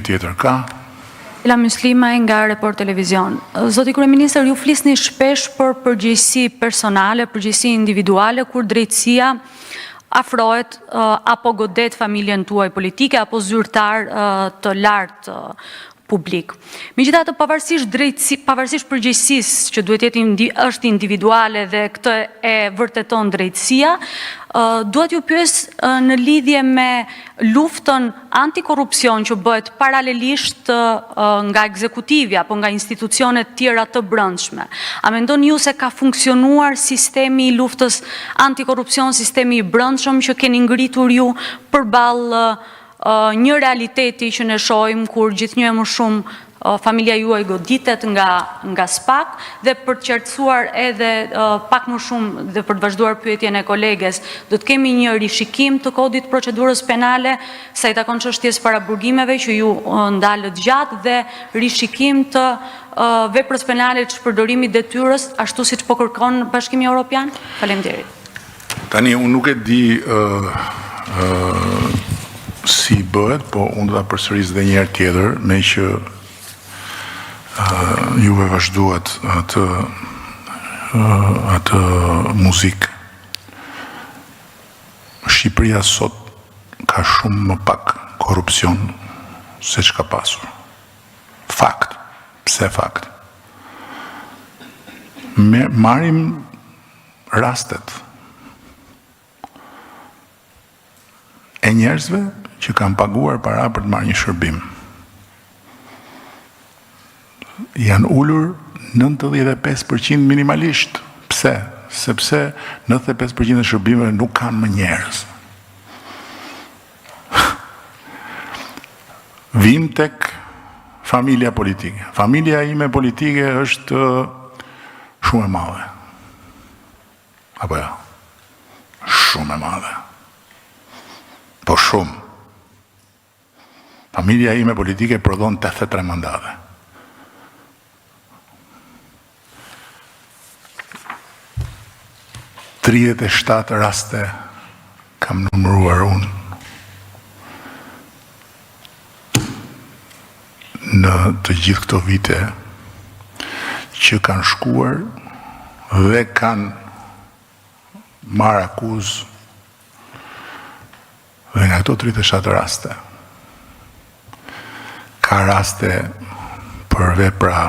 tjetër ka? Ila Muslima nga Report Televizion. Zoti Kryeministër, ju flisni shpesh për përgjegjësi personale, përgjegjësi individuale, kur drejtësia afrohet apo godet familjen tuaj politike apo zyrtar të lartë publik. Megjithatë, pavarësisht përgjegjësisë që duhet jetë është individuale dhe këtë e vërteton drejtësia, duhet ju pyes në lidhje me luftën antikorrupsion që bëhet paralelisht nga ekzekutivi apo nga institucionet tjera të brendshme. A mendoni ju se ka funksionuar sistemi i luftës antikorrupsion, sistemi i brendshëm që keni ngritur ju përballë një realiteti që ne shohim kur gjithnjë më shumë familja juaj goditet nga SPAK, dhe për të qartësuar edhe pak më shumë dhe për të vazhduar pyetjen e koleges, do të kemi një rishikim të kodit procedurës penale sa i takon çështjes paraburgimeve që ju ndalët gjatë dhe rishikim të veprës penale të shpërdorimit detyrës ashtu siç po kërkon Bashkimi Evropian? Faleminderit. Tani unë nuk e di si bëhet, po unë do ta përsëris edhe një herë tjetër, me që juve vazhduat atë muzikë. Shqipëria sot ka shumë më pak korrupsion se ç'ka pasur. Fakt. Pse fakt? Marrim rastet e njerëzve që kanë paguar para për të marrë një shërbim. Janë ulur 95% minimalisht. Pse? Sepse 95% e shërbimeve nuk kanë më njerëz. Vim tek familja politike. Familja ime politike është shumë e madhe. Apo ja? Shumë e madhe. Po shumë. Familja ime politike prodhon 83 mandate. Tridhjetë raste kam numëruar unë në të gjithë këto vite që kanë shkuar dhe kanë marrë akuzë, dhe nga këto 37 raste ka raste për vepra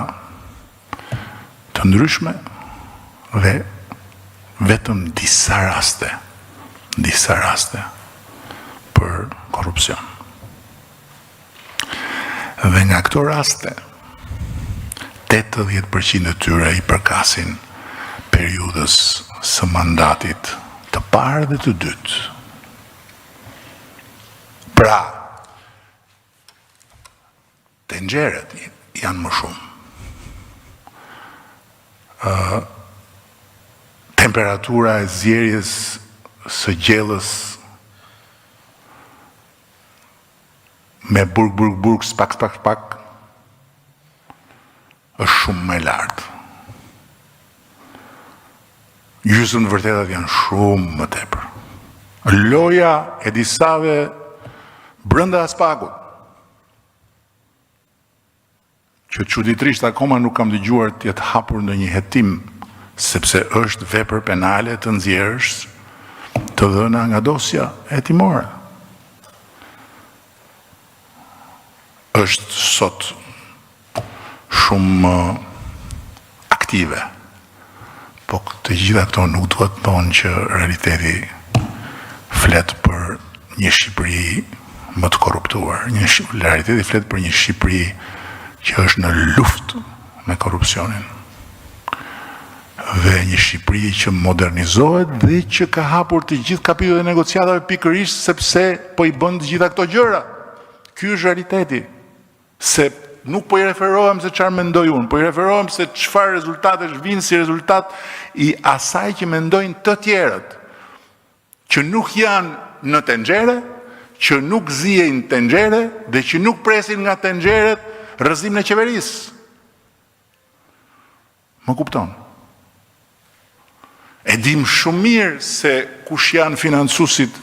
të ndryshme dhe vetëm disa raste për korrupsion. Dhe nga këto raste 80% e tyre i përkasin periudhës së mandatit të parë dhe të dytë. Pra, tenxherët janë më shumë. Temperatura e zjerjes së gjellës me burg, spak, është shumë më lartë. Gjysmë vërtetat janë shumë më tepër. Loja e disave brenda SPAK-ut, që çuditërisht akoma nuk kam dëgjuar të jetë hapur në një hetim, sepse është vepër penale të nxjerrësh të dhëna nga dosja hetimore. Është sot shumë aktive, po të gjitha këto nuk duhet të thonë që realiteti flet për një Shqipëri më të korruptuar. Realiteti flet për një Shqipëri që është në luftë me korrupsionin. Dhe një Shqipëri që modernizohet dhe që ka hapur të gjithë kapitujt e negociatave pikërisht sepse po i bën të gjitha këto gjëra. Ky është realiteti. Se nuk po i referohem se çfarë mendoj unë, po i referohem se çfarë rezultatesh vinë si rezultat i asaj që mendojnë të tjerët, që nuk janë në tenxhere, që nuk zihejnë tenxhere dhe që nuk presin nga tenxheret rrëzimin e qeverisë. Më kupton? E dim shumë mirë se kush janë financuesit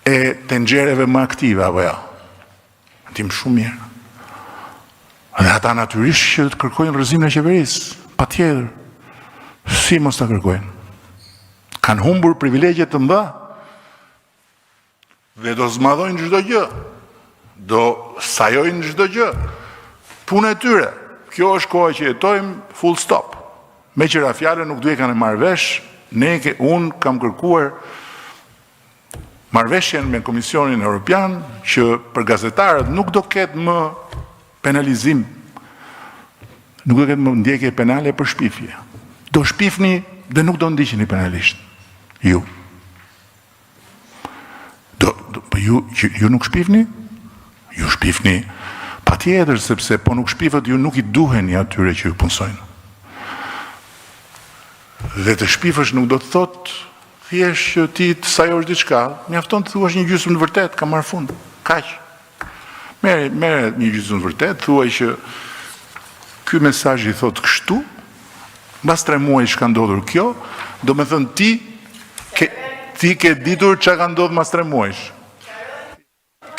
e tenxhereve më aktive apo jo. Tim shumë mirë. Dhe ata natyrisht që të kërkojnë rrëzimin e qeverisë, patjetër. Si mos ta kërkojnë? Kanë humbur privilegje të mëdha dhe do zmadhojnë çdo gjë. Do sajojnë çdo gjë. Punë e tyre. Kjo është koha që jetojmë, full stop. Me qëra fjale nuk duhet kanë marrë vesh, unë kam kërkuar marrëveshjen me Komisionin Evropian që për gazetarët nuk do ketë më penalizim, nuk do ketë më ndjekje penale për shpifje. Do shpifni dhe nuk do ndiqeni penalisht. Ju. Ju nuk shpifni? Ju shpifni pa tjetër, sepse po nuk shpifët ju nuk I duheni atyre që ju punsojnë. Dhe të shpifësh nuk do të thotë thjesht që ti të sajosh diçka, mjafton të thuash një gjysmë të vërtet, ka marrë fund. Kaq. Merre një gjysmë të vërtet, thuaj që ky mesazh I thotë kështu, mbas 3 muaj çka ndodhur kjo, do me thënë ti ke ditur çka ka ndodhur mbas 3 muajsh.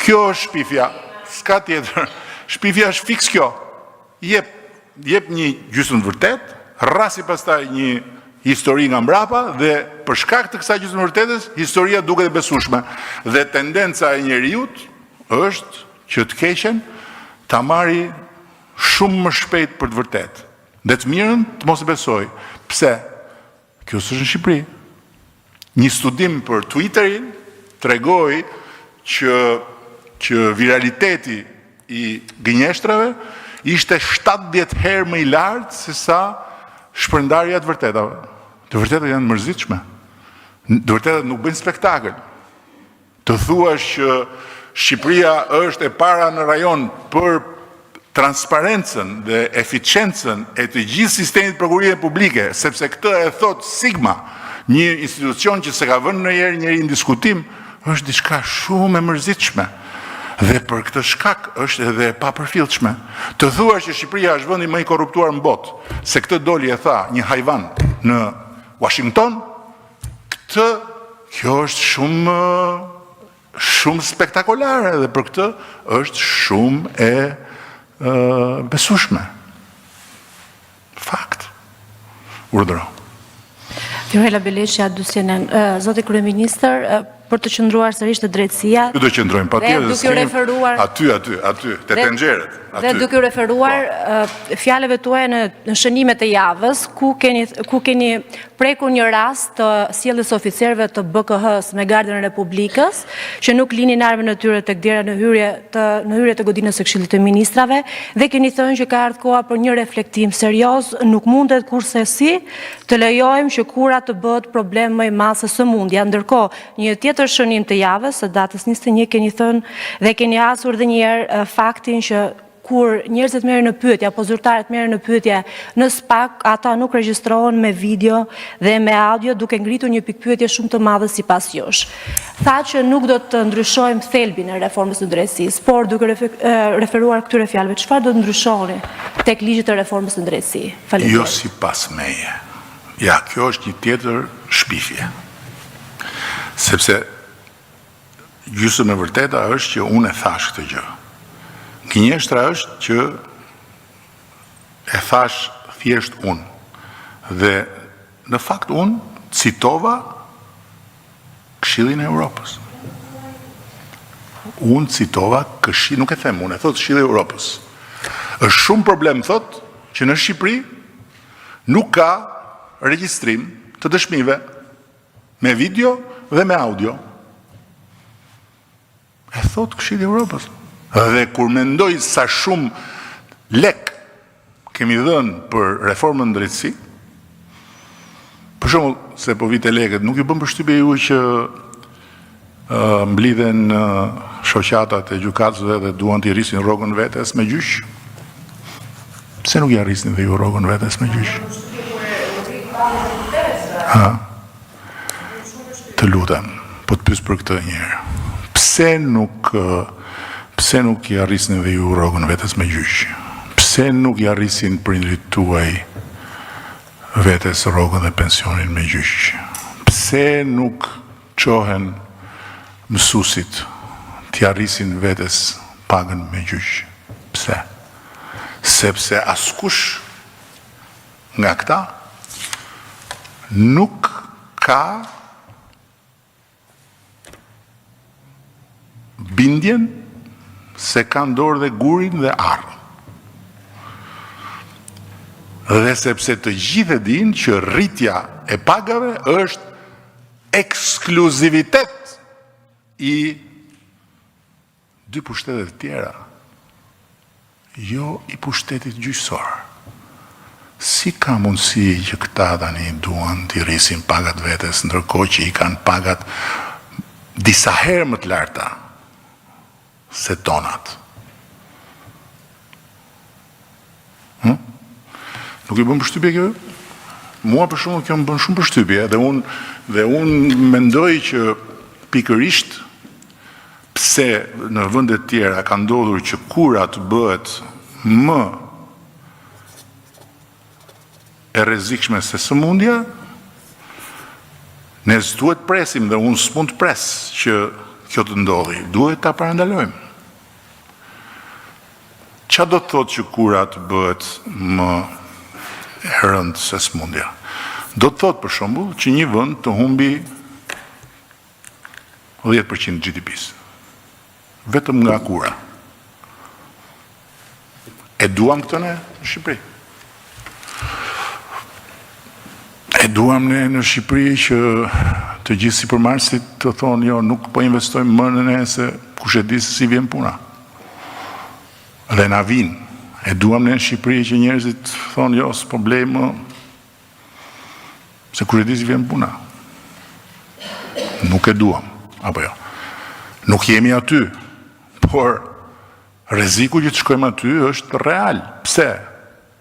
Kjo është shpifja, s'ka tjetër. Shpifja është fiks kjo. Jep një gjysmë të vërtet, rrasi pastaj një histori nga mbrapa dhe për shkak të kësaj gjysmë vërtetës, historia duket e besueshme. Dhe tendenca e njeriut është që të keqen ta marrë shumë më shpejt për të vërtetë. Dhe të mirën të mos e besoj. Pse? Kjo s'është në Shqipëri. Një studim për Twitterin tregoi që viraliteti I gënjeshtrave ishte 70 herë më I lartë se sa shpërndarja të vërtetave. Të vërtetat janë mërzitshme. Të vërtetat nuk bëjnë spektakël. Të thuash që Shqipëria është e para në rajon për transparencën dhe eficiencën e të gjithë sistemit prokurime publike, sepse këtë e thot Sigma, një institucion që se ka vënë njëri në diskutim, është diçka shumë e mërzitshme. Dhe për këtë shkak është edhe pa përfillshme. Të thuash që Shqipëria është vendi më I korruptuar në botë, se këtë doli e tha një hajvan në Washington, kjo është shumë spektakolare dhe për këtë është shumë e besueshme. Fakt. Urdhëro. Fiorella Beleqja, Dusjenen, zoti kryeministër, për të qëndruar sërish të drejtësia. Ju do qëndrojmë patjetër. Duke u referuar aty, te tenxherët. Dhe duke u referuar fjalëve tuaja në shënimet e javës, ku keni prekur një rast të sjelljes oficerëve të BKH-s me Gardën e Republikës, që nuk linin armën e tyre tek dera në hyrje të godinës së Këshillit të Ministrave, dhe keni thënë që ka ardhur koha për një reflektim serioz, nuk mundet kurrësi të lejojmë që kura të bëhet problem më I madh se sëmundja. Ndërkohë, një tjetër shënim të javës, së datës 21, keni thënë dhe keni hasur edhe një herë faktin që kur njerëzit merren në pyetje apo zyrtarët merren në pyetje në SPAK, ata nuk regjistrohen me video dhe me audio, duke ngritur një pikpyetje shumë të madhe sipas jush. Tha që nuk do të ndryshojmë thelbin e reformës së drejtësisë, por duke referuar këtyre fjalëve, çfarë do të ndryshoni tek ligji të reformës së drejtësisë? Faleminderit. Jo sipas meje. Ja, kjo është një tjetër shpifje. Sepse gjysmë e vërteta është që unë e thash këtë gjë. Gënjeshtra është që e thash thjesht unë. Dhe në fakt unë citova Këshillin e Europës. Unë citova nuk e them unë, e thot Këshilli I Europës. Është shumë problem, thot, që në Shqipëri nuk ka regjistrim të dëshmive me video dhe me audio. E thot Këshilli I Europës. Dhe kur mendoj sa shumë lek kemi dhënë për reformën drejtësi, për shembull se po vite lekët, nuk ju bën përshtypje ju që mblidhen shoqatat e gjykatësve dhe duan t'i rrisin rrogën vetes me gjyq? Pse nuk ja rrisin dhe ju rrogën vetes me gjyq? Të lutem, po të pyes për këtë një herë. Pse nuk i arrisin dhe ju rrogën vetes me gjyq? Pse nuk i arrisin prindrit tuaj vetes rrogën dhe pensionin me gjyq? Pse nuk qohen mësusit t'i arrisin vetes pagën me gjyq. Pse? Sepse askush nga këta nuk ka bindjen se ka dorë dhe gurin dhe arrën. Dhe sepse të gjithë e dinë që rritja e pagave është ekskluzivitet i dy pushtetet tjera, jo i pushtetit gjyqësor. Si ka mundësi që këta tani duan t'i rrisin pagat vetes, ndërkohë që i kanë pagat disa herë më të larta se tonat? Nuk i bën përshtypje kjo? Mua për shumë kjo më bën shumë përshtypje dhe unë mendoj që pikërisht pse në vendet tjera ka ndodhur që kura të bëhet më e rrezikshme se sëmundja, ne s'duhet presim dhe unë s'mund të pres që kjo të ndodhi, duhet ta parandalojmë. Qa do të thotë që kura të bëhet më e rëndë se sëmundja? Do të thotë për shembull që një vend të humbi 10% GDP-s. Vetëm nga kura. E duam këtë ne në Shqipëri? E duam ne në Shqipëri që të gjithë sipërmarrësit të thonë jo, nuk po investojmë më në ne se kush e di se si vjen puna. Dhe na vinë. E duam ne në Shqipëri që njerëzit thonë jo, s'po blej më se kush e di si vjen puna. Nuk e duam, apo jo. Nuk jemi aty, por rreziku që të shkojmë aty është real. Pse?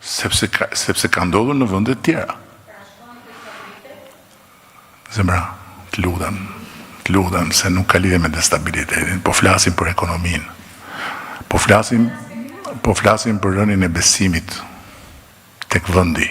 Sepse ka ndodhur në vende të tjera. Zemra, të lutem se nuk ka lidhje me destabilitetin, po flasim për ekonominë. Po flasim për rënien e besimit tek vendi.